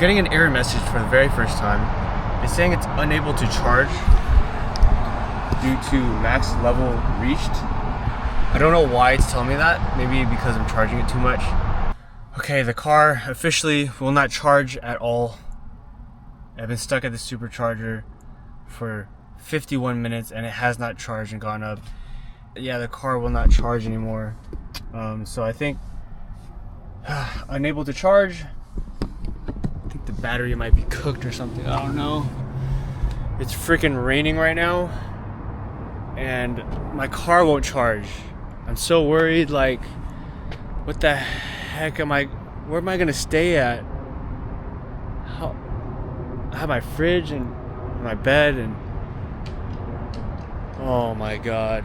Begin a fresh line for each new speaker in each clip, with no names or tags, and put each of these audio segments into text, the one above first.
getting an error message for the very first time. It's saying it's unable to charge due to max level reached. I don't know why it's telling me that. Maybe because I'm charging it too much. Okay, the car officially will not charge at all. I've been stuck at the supercharger for 51 minutes and it has not charged and gone up. Yeah, the car will not charge anymore. So I think unable to charge. I think the battery might be cooked or something. I don't know. It's freaking raining right now and my car won't charge. I'm so worried, like, what the heck where am I gonna stay at? I have my fridge and my bed and oh my god.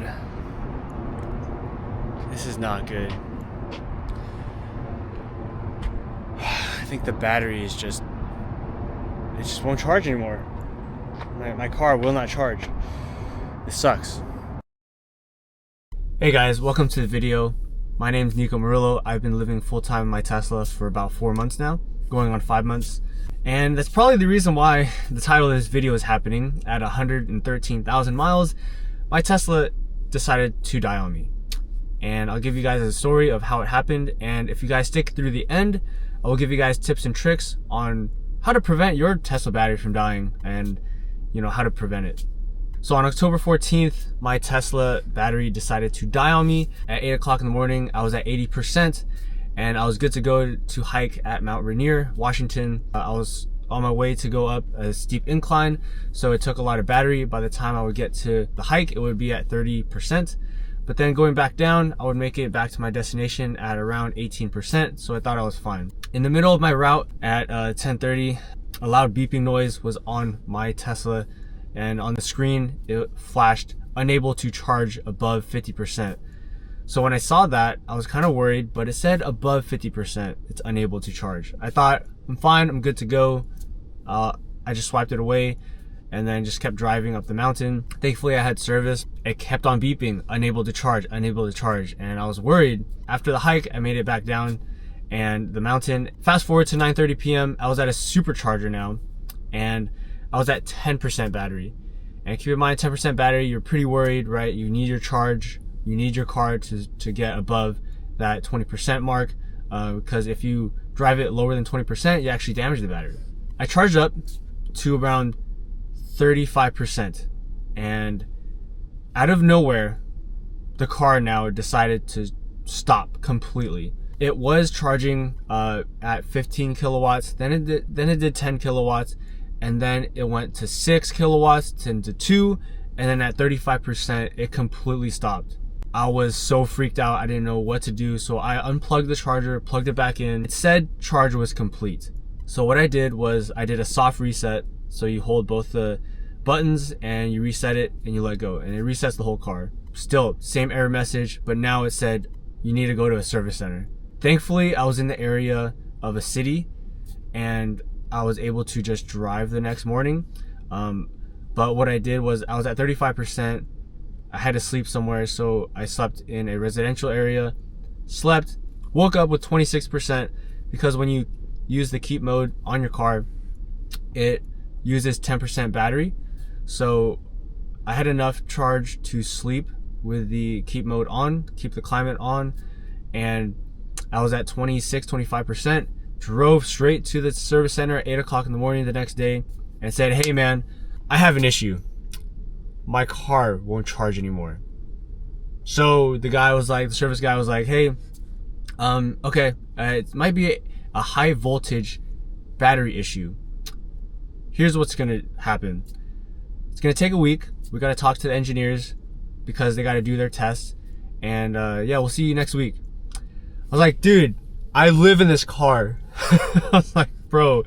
This is not good. I think the battery is it just won't charge anymore. My car will not charge. This sucks. Hey guys, welcome to the video. My name is Nico Murillo. I've been living full-time in my Tesla for about 4 months now, going on 5 months. And that's probably the reason why the title of this video is happening. At 113,000 miles, my Tesla decided to die on me. And I'll give you guys a story of how it happened. And if you guys stick through the end, I will give you guys tips and tricks on how to prevent your Tesla battery from dying and, you know, how to prevent it. So on October 14th, my Tesla battery decided to die on me. At 8 o'clock in the morning, I was at 80% and I was good to go to hike at Mount Rainier, Washington. I was on my way to go up a steep incline, so it took a lot of battery. By the time I would get to the hike, it would be at 30%. But then going back down, I would make it back to my destination at around 18%, so I thought I was fine. In the middle of my route at 10:30, a loud beeping noise was on my Tesla, and on the screen it flashed unable to charge above 50%. So when I saw that, I was kind of worried, but it said above 50%, it's unable to charge. I thought, I'm fine, I'm good to go. I just swiped it away and then just kept driving up the mountain. Thankfully I had service. It kept on beeping, unable to charge, and I was worried. After the hike, I made it back down and the mountain. Fast forward to 9:30 p.m. I was at a supercharger now and I was at 10% battery. And keep in mind, 10% battery, you're pretty worried, right? You need your charge, you need your car to get above that 20% mark, because if you drive it lower than 20%, you actually damage the battery. I charged up to around 35%, and out of nowhere, the car now decided to stop completely. It was charging at 15 kilowatts, then it did 10 kilowatts, and then it went to 6 kilowatts, then to 2, and then at 35%, it completely stopped. I was so freaked out, I didn't know what to do, so I unplugged the charger, plugged it back in. It said charge was complete. So what I did was I did a soft reset. So you hold both the buttons and you reset it and you let go, and it resets the whole car. Still, same error message, but now it said you need to go to a service center. Thankfully, I was in the area of a city and I was able to just drive the next morning. But what I did was I was at 35%. I had to sleep somewhere, so I slept in a residential area, slept, woke up with 26%, because when you use the keep mode on your car, it uses 10% battery. So I had enough charge to sleep with the keep mode on, keep the climate on, and I was at 25%. Drove straight to the service center at 8 o'clock in the morning the next day and said, hey man, I have an issue. My car won't charge anymore. So the service guy was like, hey, okay, it might be a high voltage battery issue. Here's what's gonna happen. It's gonna take a week. We gotta talk to the engineers because they gotta do their tests. And yeah, we'll see you next week. I was like, dude, I live in this car. I was like, bro,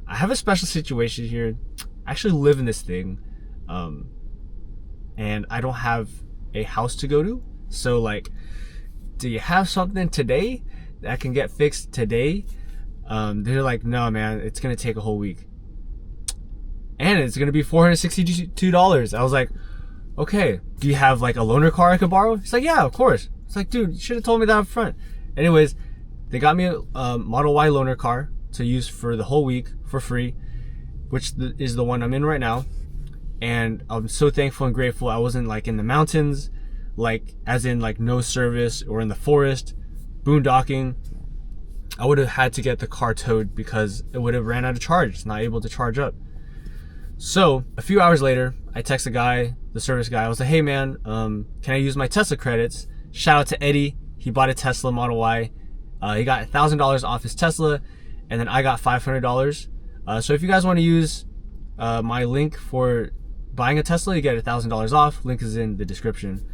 I have a special situation here. I actually live in this thing. And I don't have a house to go to. So like, do you have something today that can get fixed today? They're like, no man, it's gonna take a whole week. And it's gonna be $462. I was like, okay, do you have like a loaner car I could borrow? He's like, yeah, of course. It's like, dude, you should have told me that up front. Anyways, they got me a Model Y loaner car to use for the whole week for free, which is the one I'm in right now. And I'm so thankful and grateful I wasn't like in the mountains, like as in like no service, or in the forest, boondocking. I would have had to get the car towed because it would have ran out of charge. It's not able to charge up. So a few hours later, I text the guy, the service guy. I was like, hey man, can I use my Tesla credits? Shout out to Eddie. He bought a Tesla Model Y. He got $1,000 off his Tesla, and then I got $500. So if you guys want to use my link for buying a Tesla, you get $1,000 off. Link is in the description.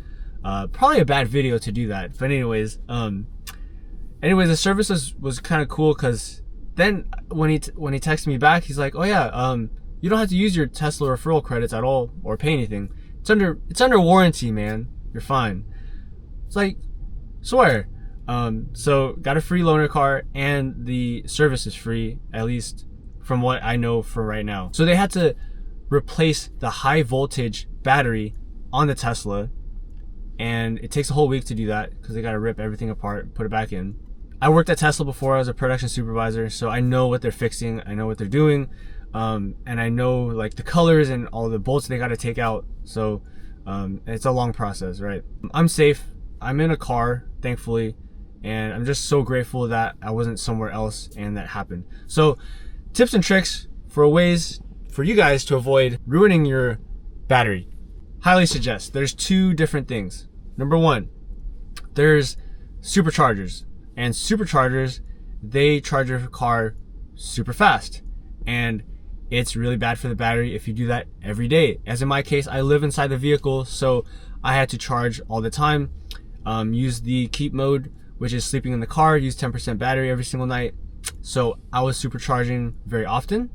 Probably a bad video to do that, but anyways, the service was kind of cool, because then when he texted me back, he's like, oh yeah, you don't have to use your Tesla referral credits at all or pay anything. It's under warranty, man. You're fine. It's like, swear. So got a free loaner car, and the service is free, at least from what I know for right now. So they had to replace the high voltage battery on the Tesla, and it takes a whole week to do that because they got to rip everything apart, put it back in. I worked at Tesla before. I was a production supervisor, so I know what they're fixing. I know what they're doing. And I know like the colors and all the bolts they got to take out. So it's a long process, right? I'm safe. I'm in a car, thankfully, and I'm just so grateful that I wasn't somewhere else and that happened. So tips and tricks for ways for you guys to avoid ruining your battery. Highly suggest. There's two different things. Number one, there's superchargers. And superchargers, they charge your car super fast. And it's really bad for the battery if you do that every day. As in my case, I live inside the vehicle, so I had to charge all the time. Use the keep mode, which is sleeping in the car, use 10% battery every single night. So I was supercharging very often.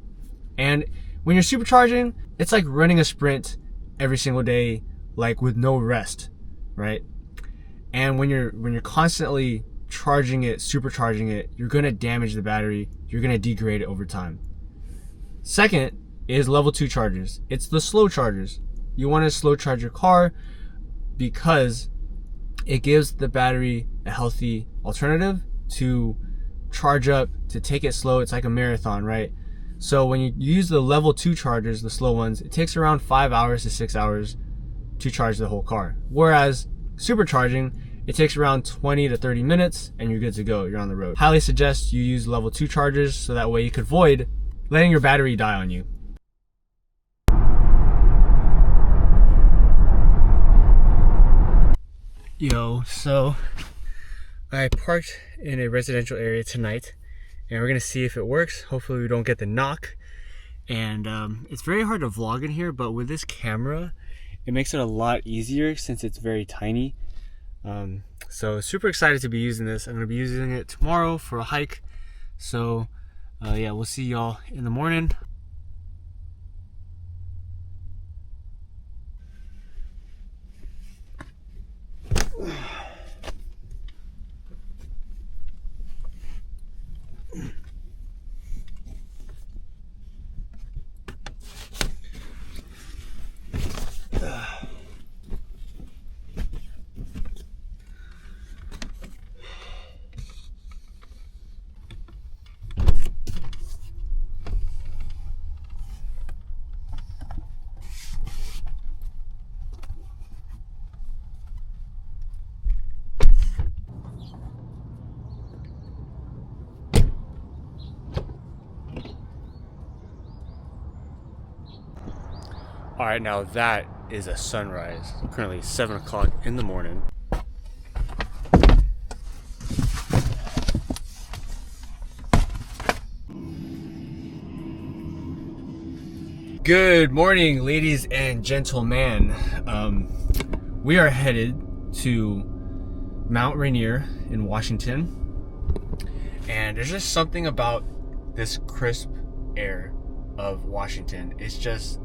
And when you're supercharging, it's like running a sprint every single day, like with no rest, right? And when you're constantly charging it, supercharging it, you're gonna damage the battery. You're gonna degrade it over time. Second is level 2 chargers. It's the slow chargers. You want to slow charge your car because it gives the battery a healthy alternative to charge up, to take it slow. It's like a marathon, right? So when you use the level 2 chargers, the slow ones, it takes around 5 hours to 6 hours to charge the whole car. Whereas supercharging, it takes around 20 to 30 minutes and you're good to go. You're on the road. Highly suggest you use level 2 chargers so that way you could avoid letting your battery die on you. Yo, so I parked in a residential area tonight, and we're gonna see if it works. Hopefully we don't get the knock. And it's very hard to vlog in here, but with this camera, it makes it a lot easier since it's very tiny. So super excited to be using this. I'm gonna be using it tomorrow for a hike. So yeah, we'll see y'all in the morning. All right, now that is a sunrise. Currently 7 o'clock in the morning. Good morning, ladies and gentlemen. We are headed to Mount Rainier in Washington. And there's just something about this crisp air of Washington. It's just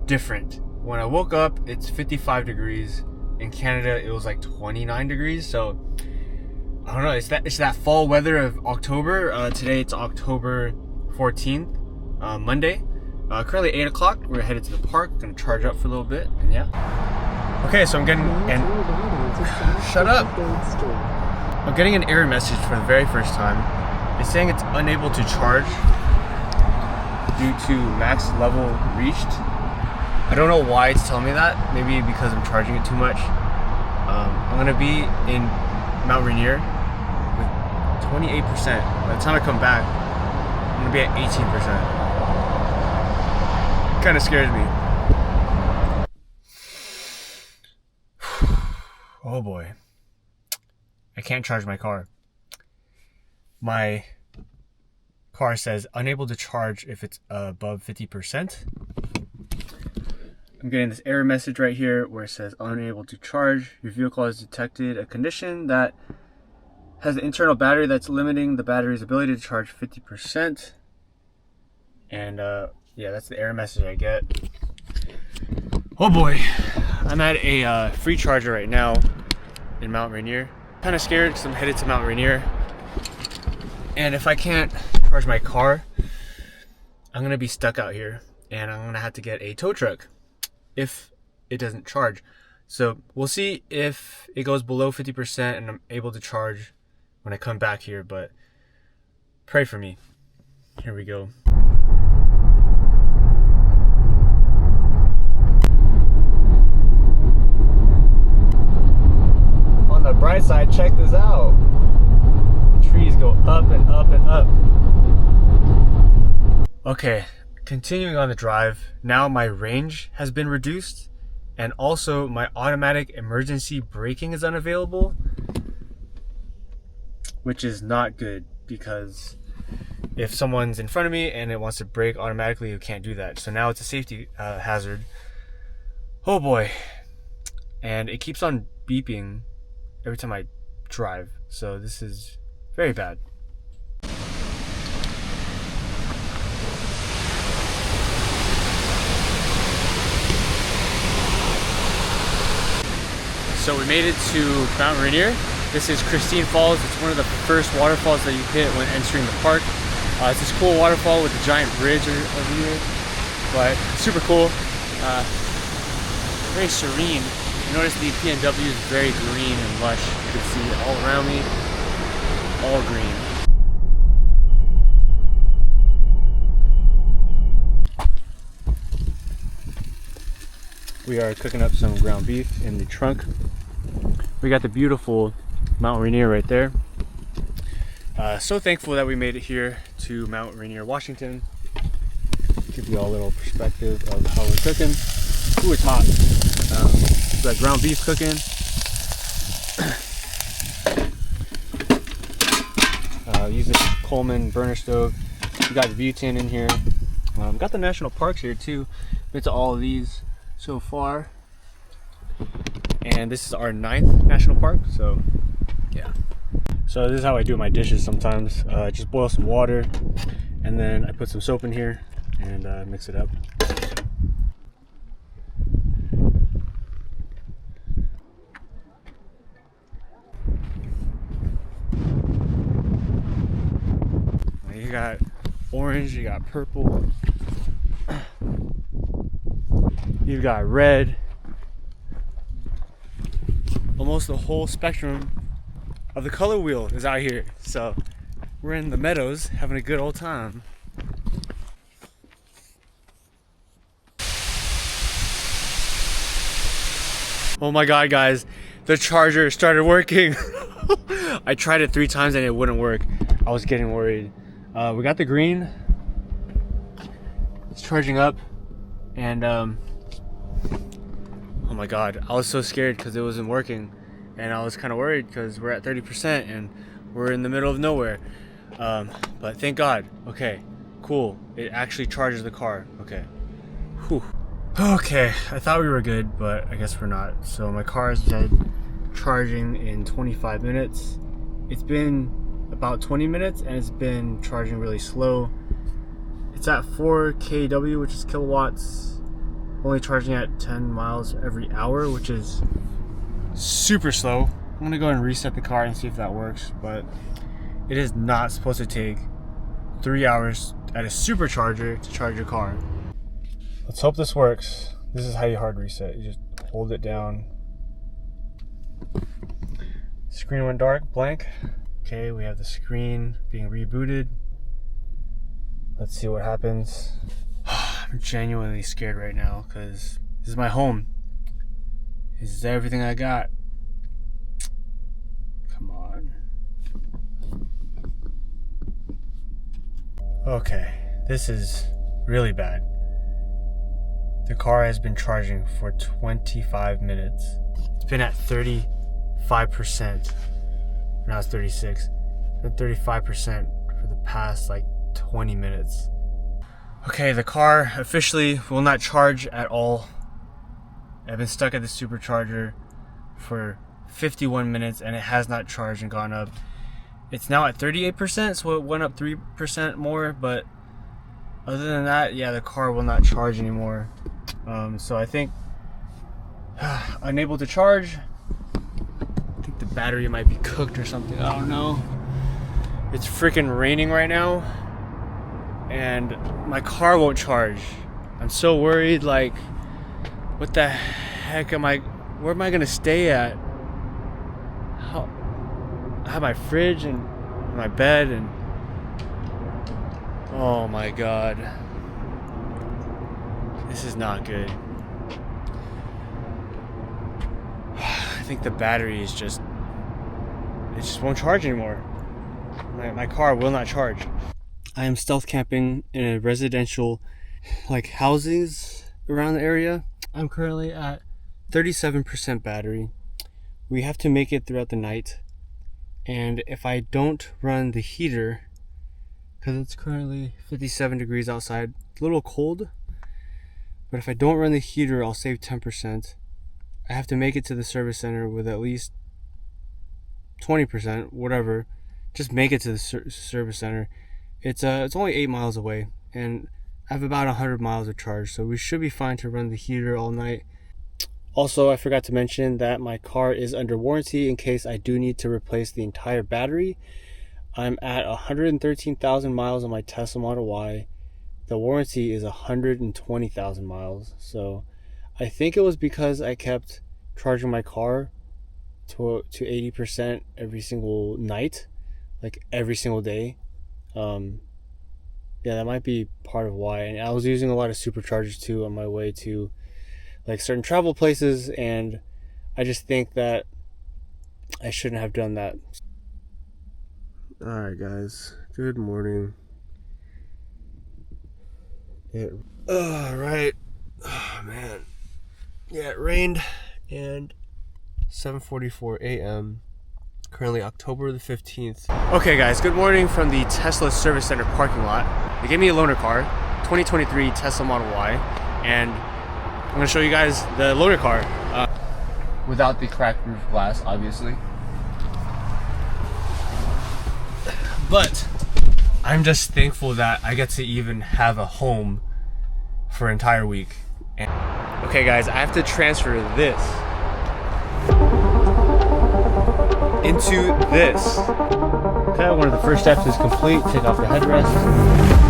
different. When I woke up, it's 55 degrees. In Canada, it was like 29 degrees. So I don't know. It's that fall weather of October. Today it's October 14th, Monday. Currently 8 o'clock. We're headed to the park. Gonna charge up for a little bit, and yeah. Okay, so I'm getting shut up. I'm getting an error message for the very first time. It's saying it's unable to charge due to max level reached. I don't know why it's telling me that. Maybe because I'm charging it too much. I'm gonna be in Mount Rainier with 28%. By the time I come back, I'm gonna be at 18%. Kind of scares me. Oh boy. I can't charge my car. My car says unable to charge if it's above 50%. I'm getting this error message right here where it says unable to charge. Your vehicle has detected a condition that has an internal battery that's limiting the battery's ability to charge 50%. And yeah, that's the error message I get. Oh boy, I'm at a free charger right now in Mount Rainier. Kind of scared because I'm headed to Mount Rainier. And if I can't charge my car, I'm gonna be stuck out here and I'm gonna have to get a tow truck if it doesn't charge. So we'll see if it goes below 50% and I'm able to charge when I come back here, but pray for me. Here we go. On the bright side, check this out. The trees go up and up and up. Okay, continuing on the drive, now my range has been reduced and also my automatic emergency braking is unavailable, which is not good because if someone's in front of me and it wants to brake automatically, you can't do that. So now it's a safety hazard. Oh boy. And it keeps on beeping every time I drive. So this is very bad. So we made it to Mount Rainier. This is Christine Falls. It's one of the first waterfalls that you hit when entering the park. It's this cool waterfall with a giant bridge over here, but super cool. Very serene. You notice the PNW is very green and lush. You can see it all around me, all green. We are cooking up some ground beef in the trunk. We got the beautiful Mount Rainier right there. So thankful that we made it here to Mount Rainier, Washington. Give you all a little perspective of how we're cooking. Ooh, it's hot. We got ground beef cooking. Use this Coleman burner stove. We got the butane in here. Got the national parks here too. Been to all of these so far. And this is our 9th national park, so yeah. So this is how I do my dishes sometimes. Just boil some water and then I put some soap in here and mix it up. You got orange, you got purple, you've got red. Almost the whole spectrum of the color wheel is out here. So we're in the meadows having a good old time. Oh my god, guys, the charger started working. I tried it 3 times and it wouldn't work. I was getting worried. We got the green. It's charging up and oh my god, I was so scared because it wasn't working and I was kind of worried because we're at 30% and we're in the middle of nowhere. But thank god. Okay, cool, it actually charges the car. Okay. Whew. Okay, I thought we were good, but I guess we're not. So my car is dead charging in 25 minutes. It's been about 20 minutes and it's been charging really slow. It's at 4 kW, which is kilowatts, only charging at 10 miles every hour, which is super slow. I'm gonna go and reset the car and see if that works, but it is not supposed to take 3 hours at a supercharger to charge your car. Let's hope this works. This is how you hard reset. You just hold it down. Screen went dark, blank. Okay, we have the screen being rebooted. Let's see what happens. I'm genuinely scared right now because this is my home. This is everything I got. Come on. Okay, this is really bad. The car has been charging for 25 minutes. It's been at 35%. Now it's 36. It's been 35% for the past like 20 minutes. Okay, the car officially will not charge at all. I've been stuck at the supercharger for 51 minutes and it has not charged and gone up. It's now at 38%, so it went up 3% more, but other than that, yeah, the car will not charge anymore. So I think unable to charge. I think the battery might be cooked or something. I don't know. It's freaking raining right now and my car won't charge. I'm so worried, like, what the heck where am I gonna stay at? I have my fridge and my bed and oh my god. This is not good. I think the battery is it just won't charge anymore. My car will not charge. I am stealth camping in a residential like houses around the area. I'm currently at 37% battery. We have to make it throughout the night. And if I don't run the heater, because it's currently 57 degrees outside, it's a little cold, but if I don't run the heater, I'll save 10%. I have to make it to the service center with at least 20%, whatever. Just make it to the service center. It's only 8 miles away, and I have about 100 miles of charge, so we should be fine to run the heater all night. Also, I forgot to mention that my car is under warranty in case I do need to replace the entire battery. I'm at 113,000 miles on my Tesla Model Y. The warranty is 120,000 miles. So I think it was because I kept charging my car to 80% every single night, like every single day. Yeah, that might be part of why. And I was using a lot of superchargers too on my way to like certain travel places, and I just think that I shouldn't have done that. Alright guys, good morning. Alright. Oh man. Yeah, it rained and 7:44 a.m. Currently October the 15th. Okay guys, good morning from the Tesla Service Center parking lot. They gave me a loaner car, 2023 Tesla Model Y, and I'm gonna show you guys the loaner car. Without the cracked roof glass, obviously. But I'm just thankful that I get to even have a home for an entire week. Okay guys, I have to transfer this into this. Okay, one of the first steps is complete. Take off the headrest.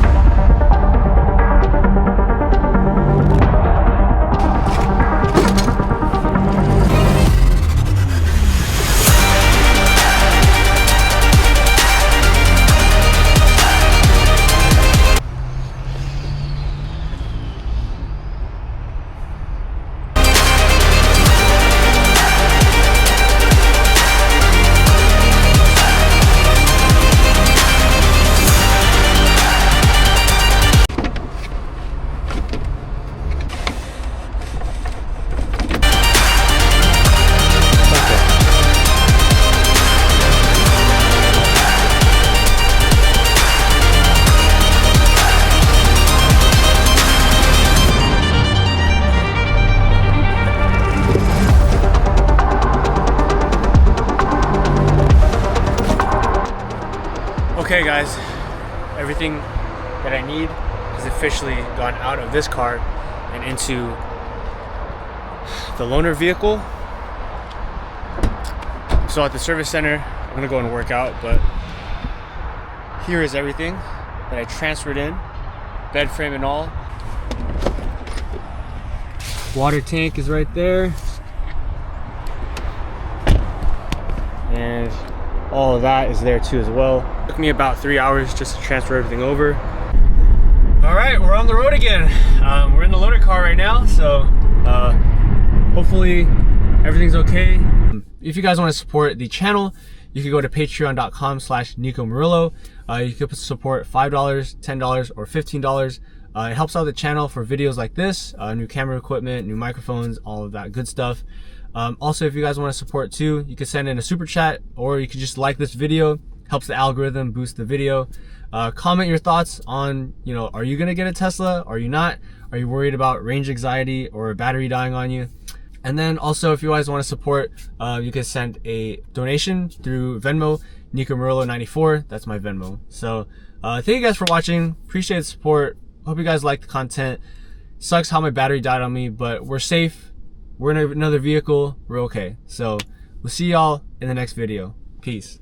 Okay guys, everything that I need has officially gone out of this car and into the loaner vehicle. So at the service center, I'm gonna go and work out, but here is everything that I transferred in, bed frame and all. Water tank is right there. And all of that is there too as well. It took me about 3 hours just to transfer everything over. All right, we're on the road again. We're in the loader car right now, so hopefully everything's okay. If you guys want to support the channel, you can go to patreon.com/Nico Murillo. You can support $5, $10, or $15. It helps out the channel for videos like this, new camera equipment, new microphones, all of that good stuff. Also, if you guys want to support too, you can send in a super chat, or you can just like this video. Helps the algorithm boost the video. Comment your thoughts on, are you gonna get a Tesla? Are you not? Are you worried about range anxiety or a battery dying on you? And then also, if you guys want to support, you can send a donation through Venmo, Nico Murillo 94. That's my Venmo. So thank you guys for watching. Appreciate the support. Hope you guys like the content. Sucks how my battery died on me, but we're safe. We're in another vehicle. We're okay. So we'll see y'all in the next video. Peace.